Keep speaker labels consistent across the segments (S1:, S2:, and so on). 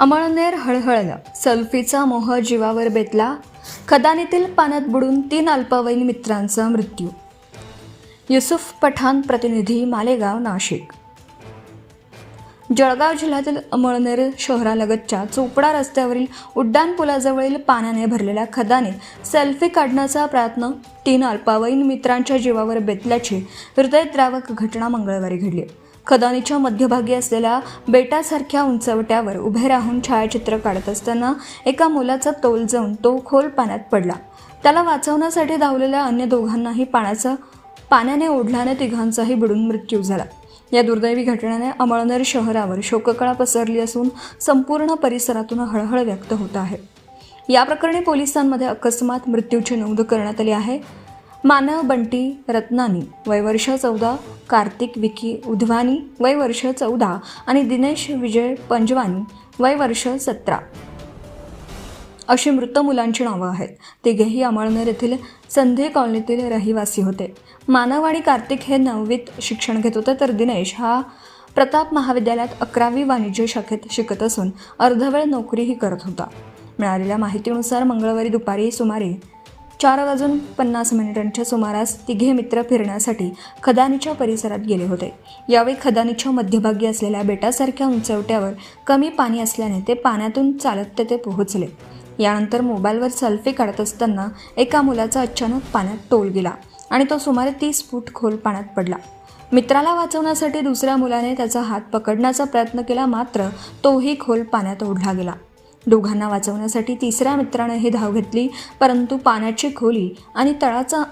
S1: अमळनेर हळहळलं, सेल्फीचा मोह जीवावर बेतला, खदानीतील पाण्यात बुडून 3 अल्पवयीन मित्रांचा मृत्यू. युसुफ पठाण, प्रतिनिधी, मालेगाव, नाशिक. जळगाव जिल्ह्यातील अमळनेर शहरालगतच्या चोपडा रस्त्यावरील उड्डाणपुलाजवळील पाण्याने भरलेल्या खदानीत सेल्फी काढण्याचा प्रयत्न 3 अल्पवयीन मित्रांच्या जीवावर बेतल्याची हृदयद्रावक घटना मंगळवारी घडली. खदानीच्या मध्यभागी असलेल्या बेटासारख्या उंचवट्यावर उभे राहून छायाचित्र काढत असताना एका मुलाचा तोल जाऊन तो खोल पाण्यात पडला. त्याला वाचवण्यासाठी धावलेल्या अन्य दोघांनाही पाण्याने ओढल्याने तिघांचाही बुडून मृत्यू झाला. या दुर्दैवी घटनेने अमळनेर शहरावर शोककळा पसरली असून संपूर्ण परिसरातून हळहळ व्यक्त होत आहे. या प्रकरणी पोलिसांमध्ये अकस्मात मृत्यूची नोंद करण्यात आली आहे. मानव बंटी रत्नानी, वय वर्ष 14, कार्तिक विकी उधवानी, वय वर्ष 14 आणि दिनेश विजय पंजवानी, वय वर्ष 17 अशी मृत मुलांची नावं आहेत. तिघेही अमळनेर येथील संधी कॉलनीतील रहिवासी होते. मानव आणि कार्तिक हे 9वीत शिक्षण घेत होते, तर दिनेश हा प्रताप महाविद्यालयात 11वी वाणिज्य शाखेत शिकत असून अर्धवेळ नोकरीही करत होता. मिळालेल्या माहितीनुसार मंगळवारी दुपारी सुमारे 4:50 सुमारास तिघे मित्र फिरण्यासाठी खदानीच्या परिसरात गेले होते. यावेळी खदानीच्या मध्यभागी असलेल्या बेटासारख्या उंचवट्यावर कमी पाणी असल्याने ते पाण्यातून चालत तेथे पोहोचले. यानंतर मोबाईलवर सेल्फी काढत असताना एका मुलाचा अचानक पाण्यात तोल गेला आणि तो सुमारे 30 फूट खोल पाण्यात पडला. मित्राला वाचवण्यासाठी दुसऱ्या मुलाने त्याचा हात पकडण्याचा प्रयत्न केला, मात्र तोही खोल पाण्यात ओढला गेला. दोघांना वाचवण्यासाठी तिसऱ्या मित्रानेही धाव घेतली, परंतु पाण्याची खोली आणि तळाचा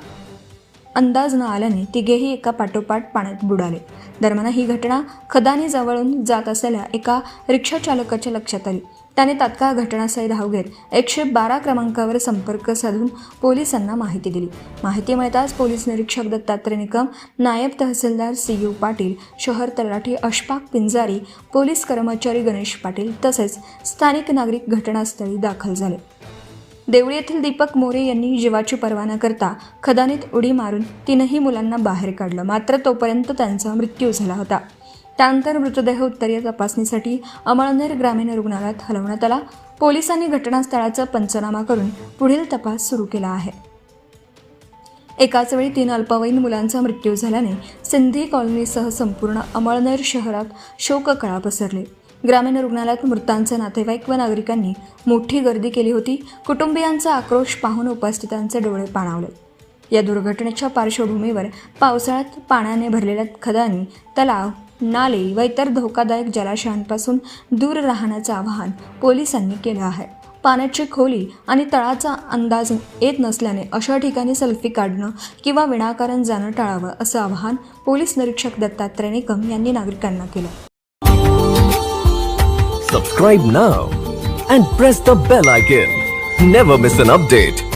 S1: अंदाज न आल्याने तिघेही एका पाठोपाठ पाण्यात बुडाले. दरम्यान ही घटना खदानी जवळून जात असलेल्या एका रिक्षा चालकाच्या लक्षात आली. त्याने तात्काळ घटनास्थळी धाव घेत 112 क्रमांकावर संपर्क साधून पोलिसांना माहिती दिली. माहिती मिळताच पोलीस निरीक्षक दत्तात्रय निकम, नायब तहसीलदार CU पाटील, शहर तलाठी अशफाक पिंजारी, पोलीस कर्मचारी गणेश पाटील तसेच स्थानिक नागरिक घटनास्थळी दाखल झाले. देवळी येथील दीपक मोरे यांनी जीवाची पर्वा न करता खदानीत उडी मारून 3ही मुलांना बाहेर काढलं, मात्र तोपर्यंत त्यांचा मृत्यू झाला होता. त्यानंतर मृतदेह उत्तरीय तपासणीसाठी अमळनेर ग्रामीण रुग्णालयात हलवण्यात आला. पोलिसांनी घटनास्थळाचा पंचनामा करून पुढील तपास सुरू केला आहे. एकाच वेळी 3 अल्पवयीन मुलांचा मृत्यू झाल्याने सिंधी कॉलनीसह संपूर्ण अमळनेर शहरात शोककळा पसरली. ग्रामीण रुग्णालयात मृतांचे नातेवाईक व नागरिकांनी मोठी गर्दी केली होती. कुटुंबियांचा आक्रोश पाहून उपस्थितांचे डोळे पाणावले. या दुर्घटनेच्या पार्श्वभूमीवर पावसाळ्यात पाण्याने भरलेल्या खदानी, तलाव, नाले व इतर धोकादायक जलाशयांपासून दूर राहण्याचं आवाहन पोलिसांनी केलं आहे. पाण्याची खोली आणि तळाचा अंदाज येत नसल्याने अशा ठिकाणी सेल्फी काढणं किंवा विनाकारण जाणं टाळावं असं आवाहन पोलीस निरीक्षक दत्तात्रय निकम यांनी नागरिकांना केलं.
S2: Subscribe now and press the bell icon. Never miss an update.